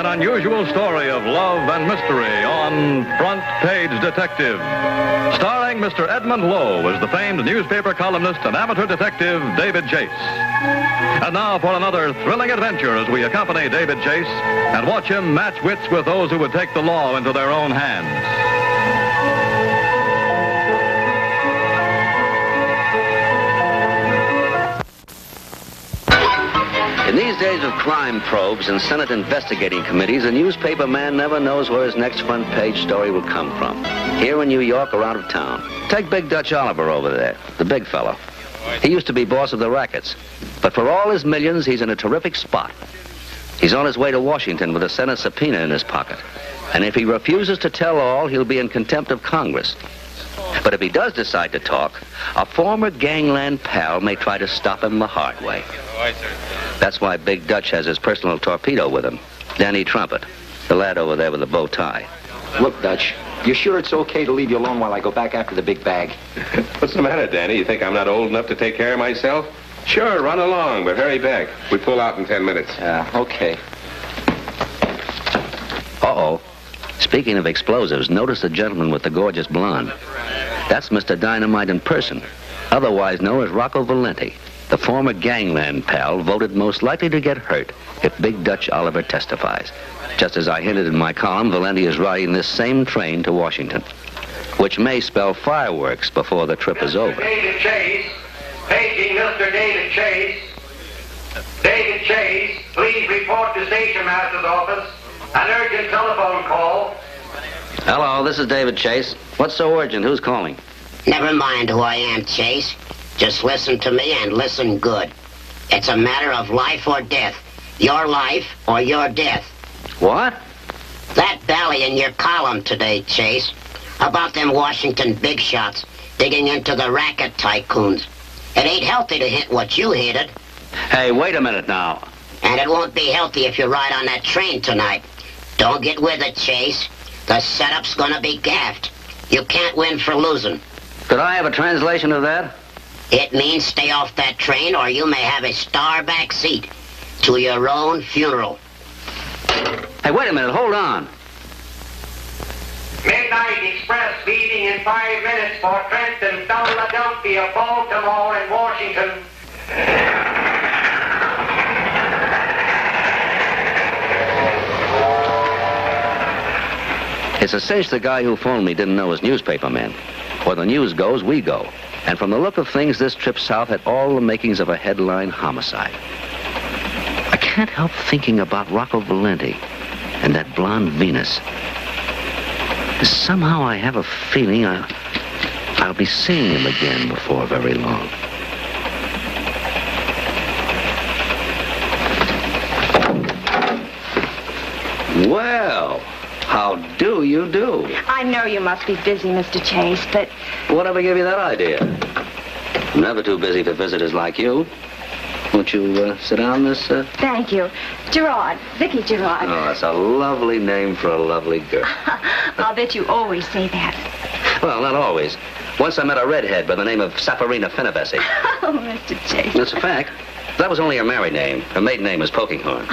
an unusual story of love and mystery on Front Page Detective. Starring Mr. Edmund Lowe as the famed newspaper columnist and amateur detective David Chase. And now for another thrilling adventure as we accompany David Chase and watch him match wits with those who would take the law into their own hands. In these days of crime probes and Senate investigating committees, a newspaper man never knows where his next front page story will come from. Here in New York or out of town. Take Big Dutch Oliver over there, the big fellow. He used to be boss of the rackets. But for all his millions, he's in a terrific spot. He's on his way to Washington with a Senate subpoena in his pocket. And if he refuses to tell all, he'll be in contempt of Congress. But if he does decide to talk, a former gangland pal may try to stop him the hard way. That's why Big Dutch has his personal torpedo with him, Danny Trumpet, the lad over there with the bow tie. Look, Dutch, you sure it's okay to leave you alone while I go back after the big bag? What's the matter, Danny? You think I'm not old enough to take care of myself? Sure, run along, but hurry back. We pull out in 10 minutes. Okay. Uh-oh. Speaking of explosives, notice the gentleman with the gorgeous blonde. That's Mr. Dynamite in person, otherwise known as Rocco Valenti, the former gangland pal voted most likely to get hurt if Big Dutch Oliver testifies. Just as I hinted in my column, Valenti is riding this same train to Washington, which may spell fireworks before the trip is over. David Chase, paging Mr. David Chase. David Chase, please report to Station Master's office. An urgent telephone call. Hello, this is David Chase. What's so urgent? Who's calling? Never mind who I am, Chase. Just listen to me and listen good. It's a matter of life or death. Your life or your death. What? That bally in your column today, Chase, about them Washington big shots digging into the racket tycoons. It ain't healthy to hit what you hinted. Hey, wait a minute now. And it won't be healthy if you ride on that train tonight. Don't get with it, Chase. The setup's gonna be gaffed. You can't win for losing. Could I have a translation of that? It means stay off that train or you may have a star-back seat to your own funeral. Hey, wait a minute. Hold on. Midnight Express leaving in 5 minutes for Trenton, Philadelphia, Baltimore, and Washington. It's a cinch the guy who phoned me didn't know his newspaper man. Where the news goes, we go. And from the look of things, this trip south had all the makings of a headline homicide. I can't help thinking about Rocco Valenti and that blonde Venus. Somehow I have a feeling I'll be seeing him again before very long. Well, how do you do? I know you must be busy, Mr. Chase, but... Whatever gave you that idea? I'm never too busy for visitors like you. Won't you sit down, Miss... Thank you. Gerard. Vicky Gerard. Oh, that's a lovely name for a lovely girl. I'll bet you always say that. Well, not always. Once I met a redhead by the name of Safarina Finabessi. Oh, Mr. Chase. That's a fact. That was only her married name. Her maiden name was Pokinghorn.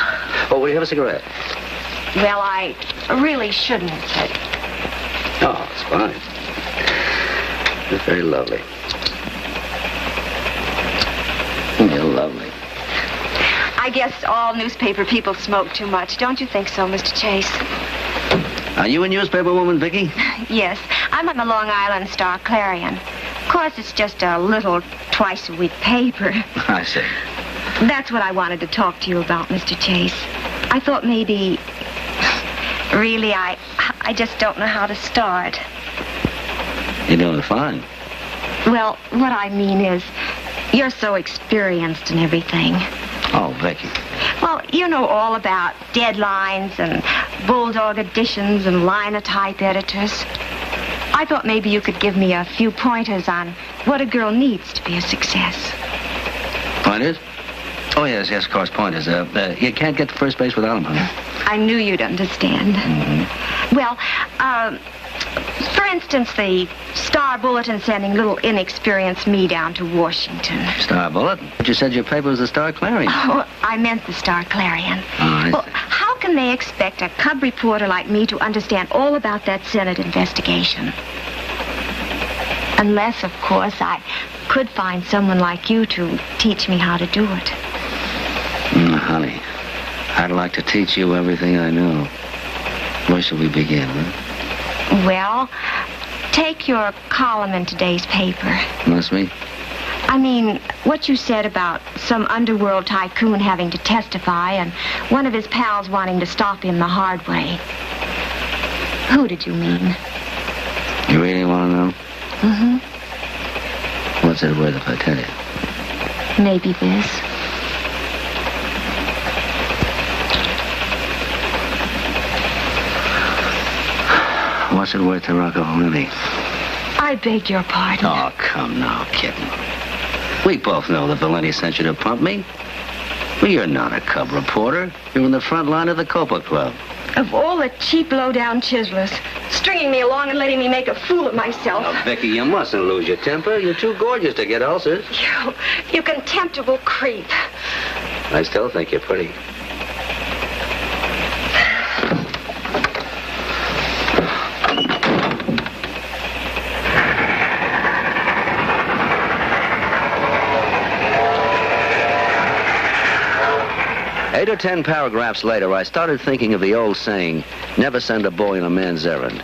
Oh, will you have a cigarette? Well, I really shouldn't, but... Oh, it's fine. It's very lovely. You're lovely. I guess all newspaper people smoke too much. Don't you think so, Mr. Chase? Are you a newspaper woman, Vicky? Yes. I'm on the Long Island Star-Clarion. Of course, it's just a little twice-a-week paper. I see. That's what I wanted to talk to you about, Mr. Chase. I thought maybe... Really, I just don't know how to start. You're doing fine. Well, what I mean is, you're so experienced and everything. Oh, Vicky. Well, you know all about deadlines and bulldog editions and linotype editors. I thought maybe you could give me a few pointers on what a girl needs to be a success. Pointers? Oh, yes, of course, pointers. You can't get to first base without them, honey. I knew you'd understand. Mm-hmm. Well, for instance, the Star Bulletin sending little inexperienced me down to Washington. Star Bulletin? But you said your paper was the Star-Clarion. Oh, I meant the Star-Clarion. Oh, I Well, see. how can can they expect a cub reporter like me to understand all about that Senate investigation? Unless, of course, I could find someone like you to teach me how to do it. Honey, I'd like to teach you everything I know. Where shall we begin, huh? Well, take your column in today's paper. Must we? I mean, what you said about some underworld tycoon having to testify and one of his pals wanting to stop him the hard way. Who did you mean? You really want to know? Mm-hmm. What's it worth if I tell you? Maybe this. What's it worth to Rocco Valenti? I beg your pardon. Oh, come now, kitten. We both know that Valenti sent you to pump me. Well, you're not a cub reporter. You're in the front line of the Copa Club. Of all the cheap, low-down chiselers, stringing me along and letting me make a fool of myself. Now, Vicky, you mustn't lose your temper. You're too gorgeous to get ulcers. You contemptible creep. I still think you're pretty. Eight or 10 paragraphs later, I started thinking of the old saying, never send a boy on a man's errand.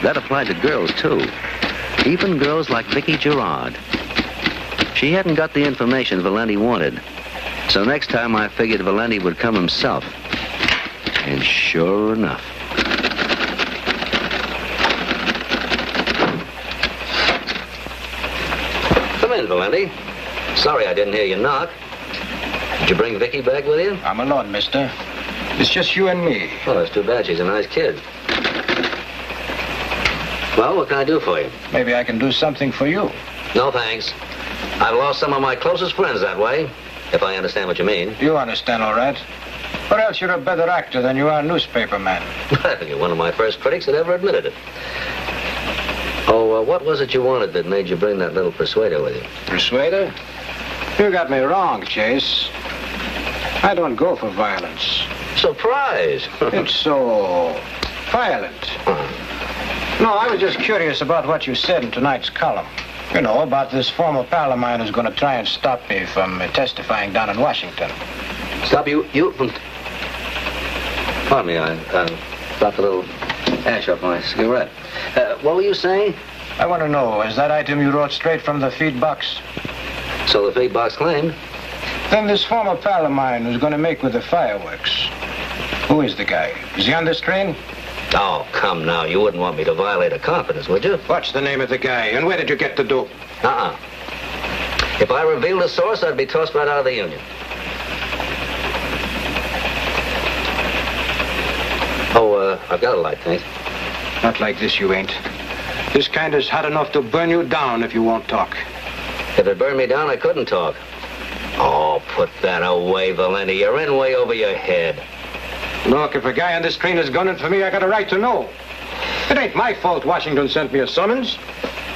That applied to girls, too. Even girls like Vicky Gerard. She hadn't got the information Valenti wanted. So next time I figured Valenti would come himself. And sure enough. Come in, Valenti. Sorry I didn't hear you knock. Did you bring Vicky back with you? I'm alone, mister. It's just you and me. Oh, that's too bad. She's a nice kid. Well, what can I do for you? Maybe I can do something for you. No, thanks. I've lost some of my closest friends that way, if I understand what you mean. You understand, all right. Or else you're a better actor than you are a newspaper man. You're one of my first critics that ever admitted it. Oh, what was it you wanted that made you bring that little persuader with you? Persuader? You got me wrong, Chase. I don't go for violence. Surprise! It's so violent. No, I was just curious about what you said in tonight's column. You know, about this former pal of mine who's going to try and stop me from testifying down in Washington. Stop you from... Pardon me, I dropped a little ash off my cigarette. What were you saying? I want to know, is that item you wrote straight from the feed box? So the feed box claimed? Then this former pal of mine who's going to make with the fireworks. Who is the guy? Is he on this train? Oh, come now. You wouldn't want me to violate a confidence, would you? What's the name of the guy, and where did you get the dope? If I revealed the source, I'd be tossed right out of the union. Oh, I've got a light, thanks. Not like this, you ain't. This kind is hot enough to burn you down if you won't talk. If it burned me down, I couldn't talk. Oh, put that away, Valenti. You're in way over your head. Look, if a guy on this train is gunning for me, I got a right to know. It ain't my fault Washington sent me a summons.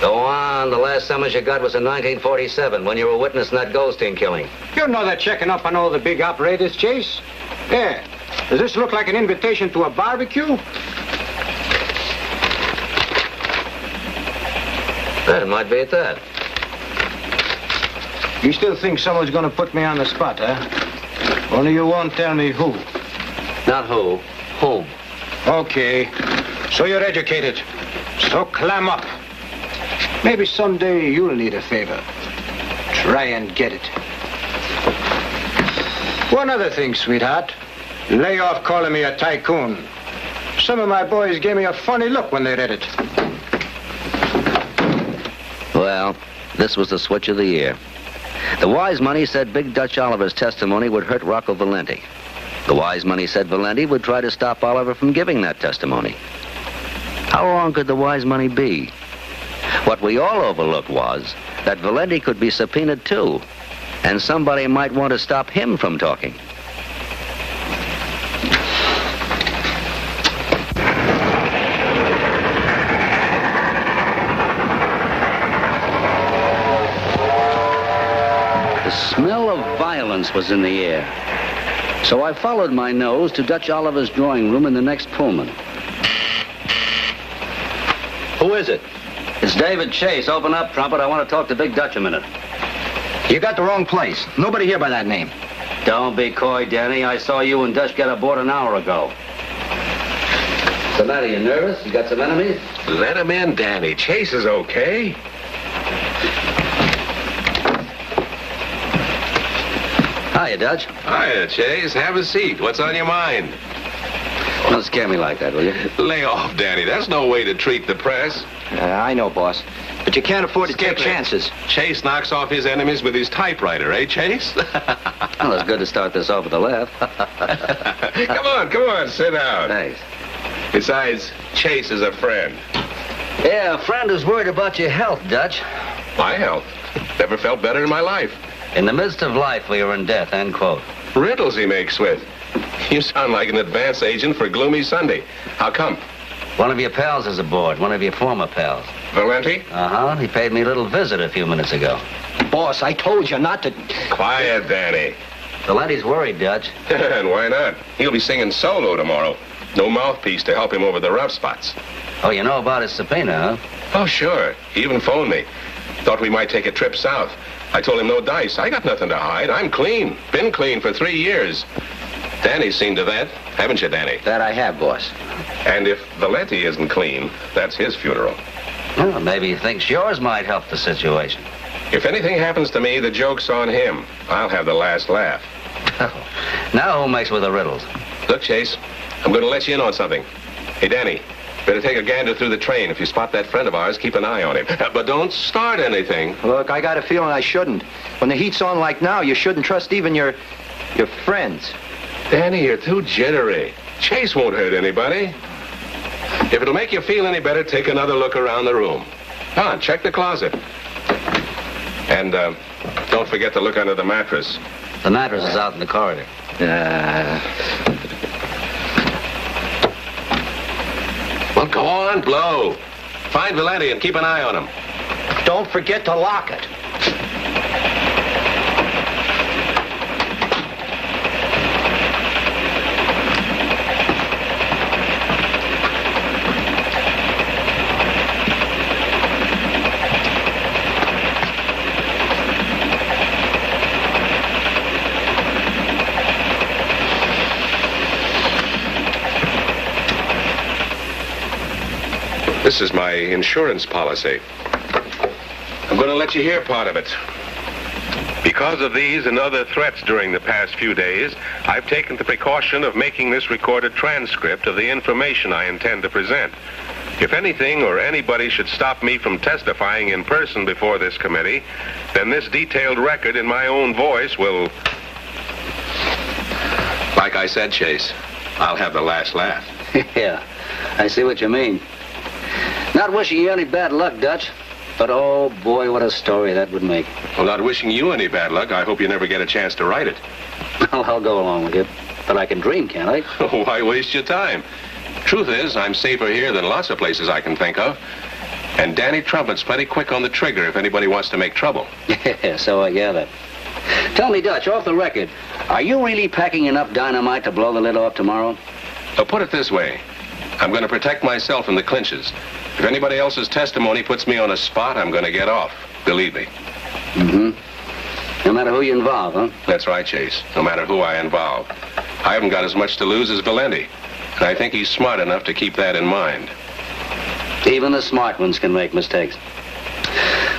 Go on. The last summons you got was in 1947 when you were witnessing that Goldstein killing. You know they're checking up on all the big operators, Chase. Yeah. Does this look like an invitation to a barbecue? It might be at that. You still think someone's going to put me on the spot, huh? Only you won't tell me who. Not who. Whom. Okay. So you're educated. So clam up. Maybe someday you'll need a favor. Try and get it. One other thing, sweetheart. Lay off calling me a tycoon. Some of my boys gave me a funny look when they read it. Well, this was the switch of the year. The wise money said Big Dutch Oliver's testimony would hurt Rocco Valenti. The wise money said Valenti would try to stop Oliver from giving that testimony. How wrong could the wise money be? What we all overlooked was that Valenti could be subpoenaed too, and somebody might want to stop him from talking. The smell of violence was in the air. So I followed my nose to Dutch Oliver's drawing room in the next Pullman. Who is it? It's David Chase. Open up, Trumpet. I want to talk to Big Dutch a minute. You got the wrong place. Nobody here by that name. Don't be coy, Danny. I saw you and Dutch get aboard an hour ago. What's the matter? You nervous? You got some enemies? Let him in, Danny. Chase is okay. Hiya, Dutch. Hiya, Chase. Have a seat. What's on your mind? Don't scare me like that, will you? Lay off, Danny. That's no way to treat the press. I know, boss. But you can't afford to take Skip it. chances. Chase knocks off his enemies with his typewriter, eh, Chase? Well, it's good to start this off with a laugh. Come on, sit down. Thanks. Besides, Chase is a friend. Yeah, a friend who's worried about your health, Dutch. My health. Never felt better in my life. In the midst of life, we are in death, end quote. Riddles he makes with. You sound like an advance agent for Gloomy Sunday. How come? One of your pals is aboard, one of your former pals. Valenti? Uh-huh. He paid me a little visit a few minutes ago. Boss, I told you not to... Quiet, Danny. Valenti's worried, Dutch. And why not? He'll be singing solo tomorrow. No mouthpiece to help him over the rough spots. Oh, you know about his subpoena, huh? Oh, sure. He even phoned me. Thought we might take a trip south. I told him no dice. I got nothing to hide. I'm clean. Been clean for 3 years. Danny's seen to that. Haven't you, Danny? That I have, boss. And if Valenti isn't clean, that's his funeral. Well, maybe he thinks yours might help the situation. If anything happens to me, the joke's on him. I'll have the last laugh. Now who makes with the riddles? Look, Chase, I'm going to let you in on something. Hey, Danny, better take a gander through the train. If you spot that friend of ours, keep an eye on him. But don't start anything. Look, I got a feeling I shouldn't. When the heat's on like now, you shouldn't trust even your friends. Danny, you're too jittery. Chase won't hurt anybody. If it'll make you feel any better, take another look around the room. Come on, check the closet. And don't forget to look under the mattress. The mattress is out in the corridor. Well, go on, blow. Find Valenti and keep an eye on him. Don't forget to lock it. This is my insurance policy. I'm going to let you hear part of it. Because of these and other threats during the past few days, I've taken the precaution of making this recorded transcript of the information I intend to present. If anything or anybody should stop me from testifying in person before this committee, then this detailed record in my own voice will... Like I said, Chase, I'll have the last laugh. Yeah, I see what you mean. Not wishing you any bad luck, Dutch. But, oh, boy, what a story that would make. Well, not wishing you any bad luck. I hope you never get a chance to write it. Well, I'll go along with you. But I can dream, can't I? Why waste your time? Truth is, I'm safer here than lots of places I can think of. And Danny Trumpet's plenty quick on the trigger if anybody wants to make trouble. Yeah, so I gather. Tell me, Dutch, off the record, are you really packing enough dynamite to blow the lid off tomorrow? Put it this way. I'm going to protect myself in the clinches. If anybody else's testimony puts me on a spot, I'm going to get off. Believe me. No matter who you involve, huh? That's right, Chase. No matter who I involve. I haven't got as much to lose as Valenti. And I think he's smart enough to keep that in mind. Even the smart ones can make mistakes.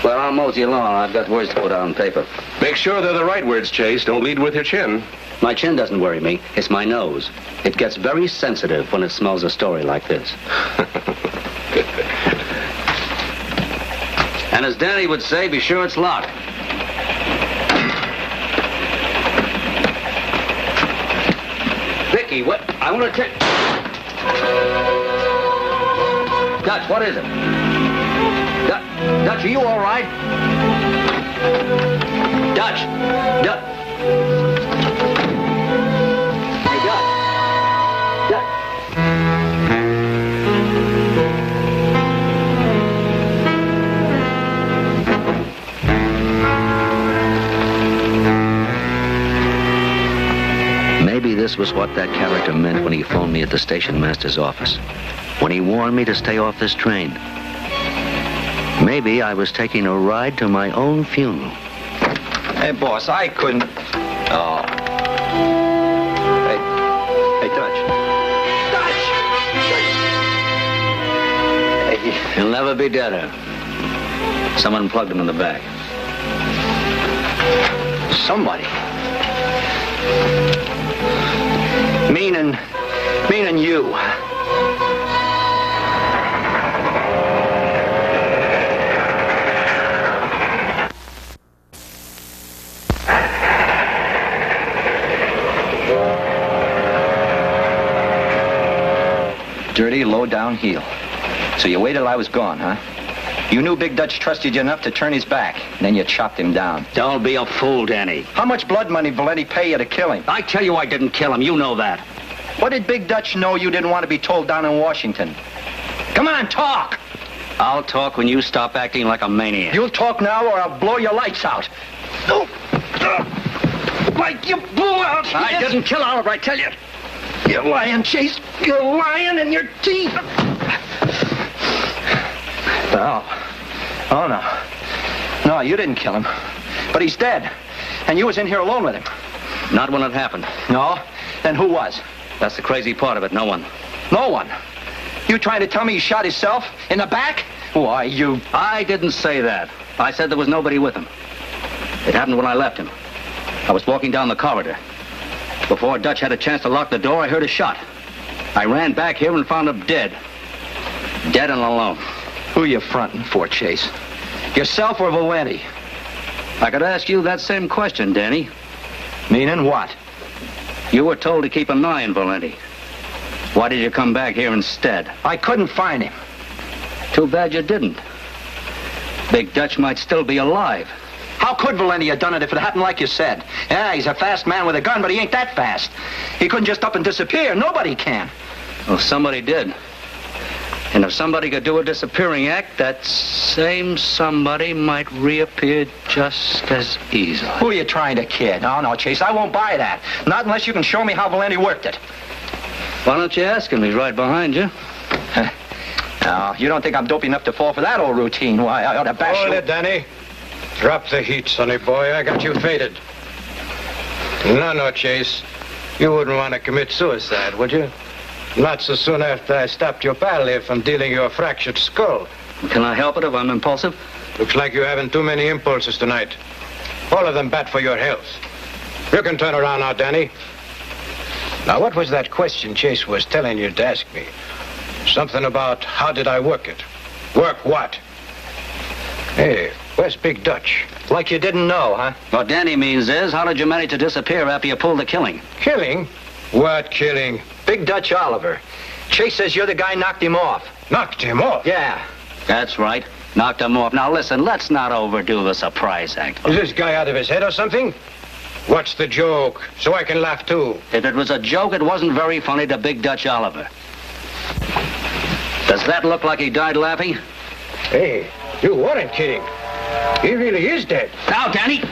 Well, I'll mosey along. I've got words to put on paper. Make sure they're the right words, Chase. Don't lead with your chin. My chin doesn't worry me. It's my nose. It gets very sensitive when it smells a story like this. And as Danny would say, be sure it's locked. Vicky, what? I want to take... Dutch, what is it? Dutch, are you all right? Dutch! Hey, Dutch! Maybe this this was what that character meant when he phoned me at the station master's office. When he warned me to stay off this train. Maybe I was taking a ride to my own funeral. Hey, boss, I couldn't... Oh. Hey, Dutch. Hey. He'll never be deader. Someone plugged him in the back. Somebody. Meaning you. Dirty, low-down heel. So you waited till I was gone, huh? You knew Big Dutch trusted you enough to turn his back, and then you chopped him down. Don't be a fool, Danny. How much blood money Valenti pay you to kill him? I tell you I didn't kill him. You know that. What did Big Dutch know you didn't want to be told down in Washington? Come on, talk! I'll talk when you stop acting like a maniac. You'll talk now or I'll blow your lights out. Like you blew out. I didn't kill Oliver, I tell you. You're lying, Chase. You're lying in your teeth. Oh, no. No, you didn't kill him. But he's dead. And you was in here alone with him. Not when it happened. No? Then who was? That's the crazy part of it. No one. No one? You trying to tell me he shot himself in the back? Why, you... I didn't say that. I said there was nobody with him. It happened when I left him. I was walking down the corridor. Before Dutch had a chance to lock the door, I heard a shot. I ran back here and found him dead. Dead and alone. Who you fronting for, Chase? Yourself or Valenti? I could ask you that same question, Danny. Meaning what? You were told to keep an eye on Valenti. Why did you come back here instead? I couldn't find him. Too bad you didn't. Big Dutch might still be alive. How could Valenti have done it if it happened like you said? Yeah, he's a fast man with a gun, but he ain't that fast. He couldn't just up and disappear. Nobody can. Well, somebody did. And if somebody could do a disappearing act, that same somebody might reappear just as easily. Who are you trying to kid? Oh, no, Chase, I won't buy that. Not unless you can show me how Valenti worked it. Why don't you ask him? He's right behind you. No, you don't think I'm dope enough to fall for that old routine? Why, I ought to bash Hold you. it, Danny. Drop the heat, sonny boy. I got you faded. No, Chase. You wouldn't want to commit suicide, would you? Not so soon after I stopped your pal here from dealing your fractured skull. Can I help it if I'm impulsive? Looks like you're having too many impulses tonight. All of them bad for your health. You can turn around now, Danny. Now, what was that question Chase was telling you to ask me? Something about how did I work it? Work what? Hey, where's Big Dutch? Like you didn't know, huh? What Danny means is, how did you manage to disappear after you pulled the killing? Killing? What killing? Big Dutch Oliver. Chase says you're the guy knocked him off. Knocked him off? Yeah. That's right. Knocked him off. Now listen, let's not overdo the surprise act. Is this guy out of his head or something? What's the joke? So I can laugh too. If it was a joke, it wasn't very funny to Big Dutch Oliver. Does that look like he died laughing? Hey, you weren't kidding. He really is dead. Now, Danny!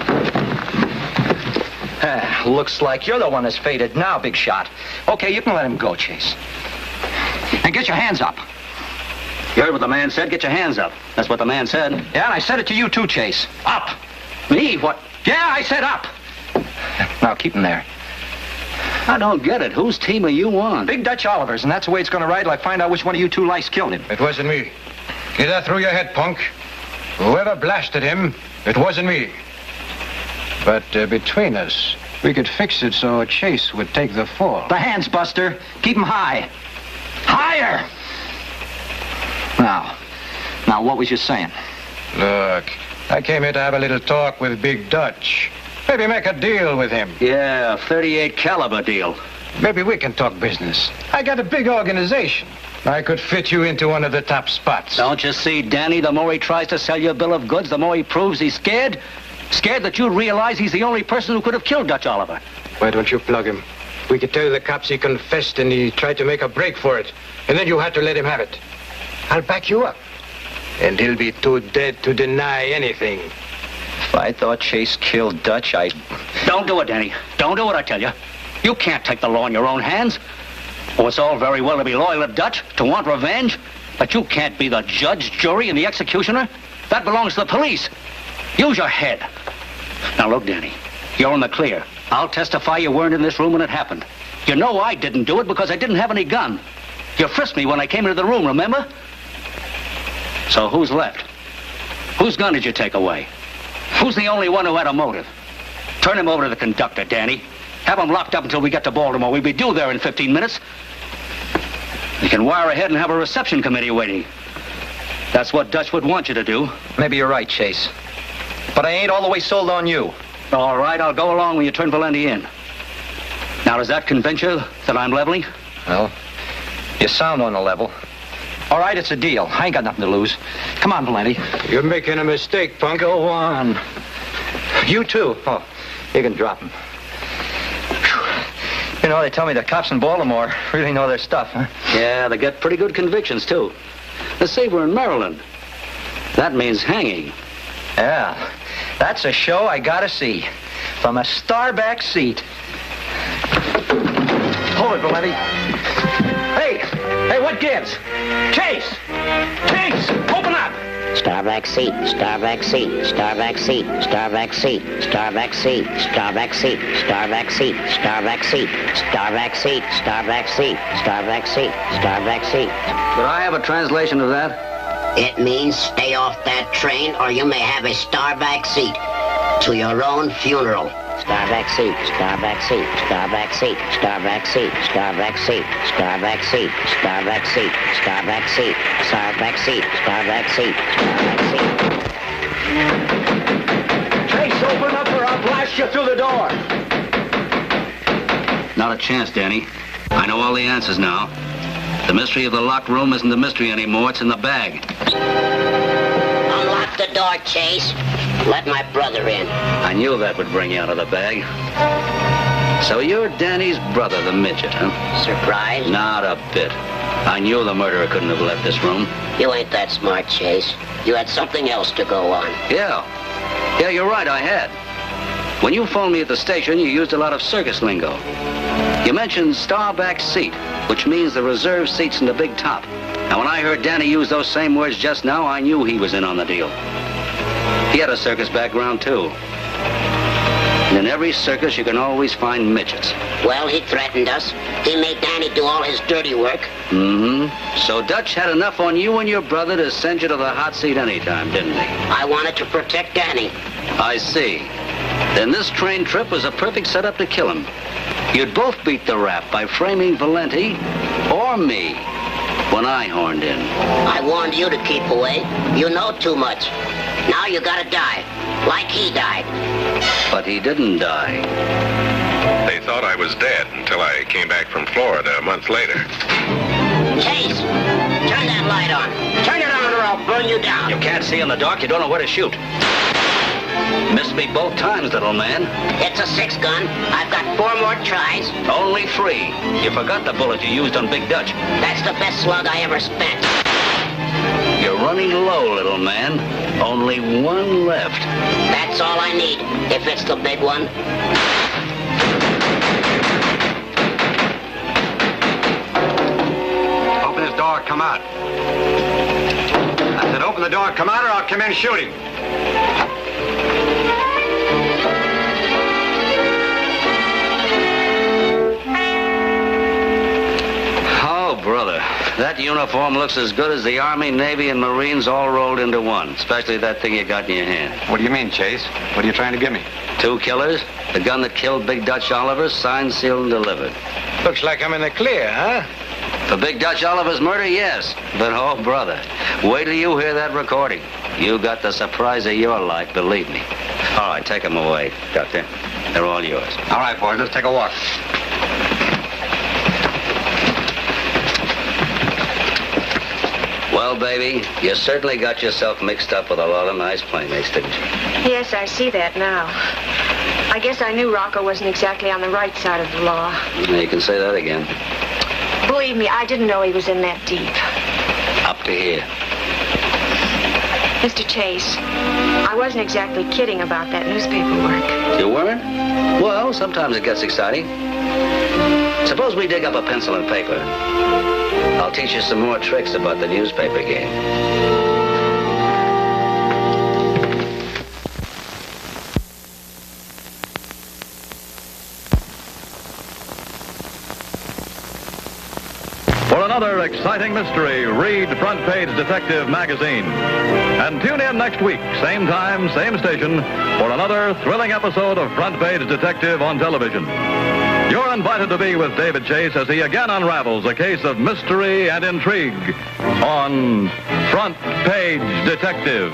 Looks like you're the one that's faded now, Big Shot. Okay, you can let him go, Chase. And get your hands up. You heard what the man said? Get your hands up. That's what the man said. Yeah, and I said it to you too, Chase. Up. Me? What? Yeah, I said up. Now, keep him there. I don't get it. Whose team are you on? Big Dutch Oliver's, and that's the way it's going to ride till I find out which one of you two lice killed him. It wasn't me. Get that through your head, punk. Whoever blasted him, it wasn't me. But between us, we could fix it so Chase would take the fall. The hands, Buster. Keep them high. Higher! Now, what was you saying? Look, I came here to have a little talk with Big Dutch. Maybe make a deal with him. Yeah, 38 caliber deal. Maybe we can talk business. I got a big organization. I could fit you into one of the top spots. Don't you see, Danny, the more he tries to sell you a bill of goods, the more he proves he's scared. Scared that you'd realize he's the only person who could have killed Dutch Oliver. Why don't you plug him? We could tell the cops he confessed and he tried to make a break for it. And then you had to let him have it. I'll back you up. And he'll be too dead to deny anything. If I thought Chase killed Dutch, Don't do it, Danny. Don't do it, I tell you. You can't take the law in your own hands. Oh, it's all very well to be loyal to Dutch, to want revenge, but you can't be the judge, jury, and the executioner. That belongs to the police. Use your head. Now, look, Danny, you're in the clear. I'll testify you weren't in this room when it happened. You know I didn't do it because I didn't have any gun. You frisked me when I came into the room, remember? So who's left? Whose gun did you take away? Who's the only one who had a motive? Turn him over to the conductor, Danny. Have him locked up until we get to Baltimore. We'll be due there in 15 minutes. You can wire ahead and have a reception committee waiting. That's what Dutch would want you to do. Maybe you're right, Chase. But I ain't all the way sold on you. All right, I'll go along when you turn Valenti in. Now, does that convince you that I'm leveling? Well, you sound on the level. All right, it's a deal. I ain't got nothing to lose. Come on, Valenti. You're making a mistake, punk. Go on. You too. Oh, you can drop him. You know, they tell me the cops in Baltimore really know their stuff, huh? Yeah, they get pretty good convictions, too. Let's say we're in Maryland. That means hanging. Yeah, that's a show I gotta see. From a starback seat. Hold it, Valenti. Hey, what gives? Chase! Chase! Open up! Starback seat, starback seat, starback seat, starback seat, starback seat, starback seat, starback seat, starback seat, starback seat, starback seat, starback seat, starback seat. Could I have a translation of that? It means stay off that train or you may have a starback seat to your own funeral. Starback seat, starback seat, starback seat, starback seat, starback seat, starback seat, starback seat, starback seat, starback seat, starback seat, starback seat. Chase, open up or I'll blast you through the door. Not a chance, Danny. I know all the answers now. The mystery of the locked room isn't a mystery anymore. It's in the bag. Unlock the door, Chase. Let my brother in. I knew that would bring you out of the bag. So you're Danny's brother, the midget, huh? Surprised? Not a bit. I knew the murderer couldn't have left this room. You ain't that smart, Chase. You had something else to go on. Yeah, you're right, I had. When you phoned me at the station, you used a lot of circus lingo. You mentioned starback seat, which means the reserve seats in the big top. Now, when I heard Danny use those same words just now, I knew he was in on the deal. He had a circus background, too. And in every circus, you can always find midgets. Well, he threatened us. He made Danny do all his dirty work. Mm-hmm. So Dutch had enough on you and your brother to send you to the hot seat anytime, didn't he? I wanted to protect Danny. I see. Then this train trip was a perfect setup to kill him. You'd both beat the rap by framing Valenti or me when I horned in. I warned you to keep away. You know too much. Now you gotta die, like he died. But he didn't die. They thought I was dead until I came back from Florida a month later. Chase, turn that light on. Turn it on or I'll burn you down. You can't see in the dark. You don't know where to shoot. Missed me both times, little man. It's a 6-gun. I've got 4 more tries. Only 3. You forgot the bullet you used on Big Dutch. That's the best slug I ever spent. You're running low, little man. Only 1 left. That's all I need, if it's the big one. Open this door, come out. I said open the door, come out, or I'll come in shooting. Oh, brother. That uniform looks as good as the Army, Navy, and Marines all rolled into one, especially that thing you got in your hand. What do you mean, Chase? What are you trying to give me? 2 killers, the gun that killed Big Dutch Oliver, signed, sealed, and delivered. Looks like I'm in the clear, huh? For Big Dutch Oliver's murder, yes. But, oh, brother, wait till you hear that recording. You got the surprise of your life, believe me. All right, take them away, Doctor. They're all yours. All right, boys, let's take a walk. Well, baby, you certainly got yourself mixed up with a lot of nice playmates, didn't you? Yes, I see that now. I guess I knew Rocco wasn't exactly on the right side of the law. Yeah, you can say that again. Believe me, I didn't know he was in that deep. Up to here. Mr. Chase, I wasn't exactly kidding about that newspaper work. You weren't? Well, sometimes it gets exciting. Suppose we dig up a pencil and paper. I'll teach you some more tricks about the newspaper game. For another exciting mystery, read Front Page Detective magazine. And tune in next week, same time, same station, for another thrilling episode of Front Page Detective on television. You're invited to be with David Chase as he again unravels a case of mystery and intrigue on Front Page Detective.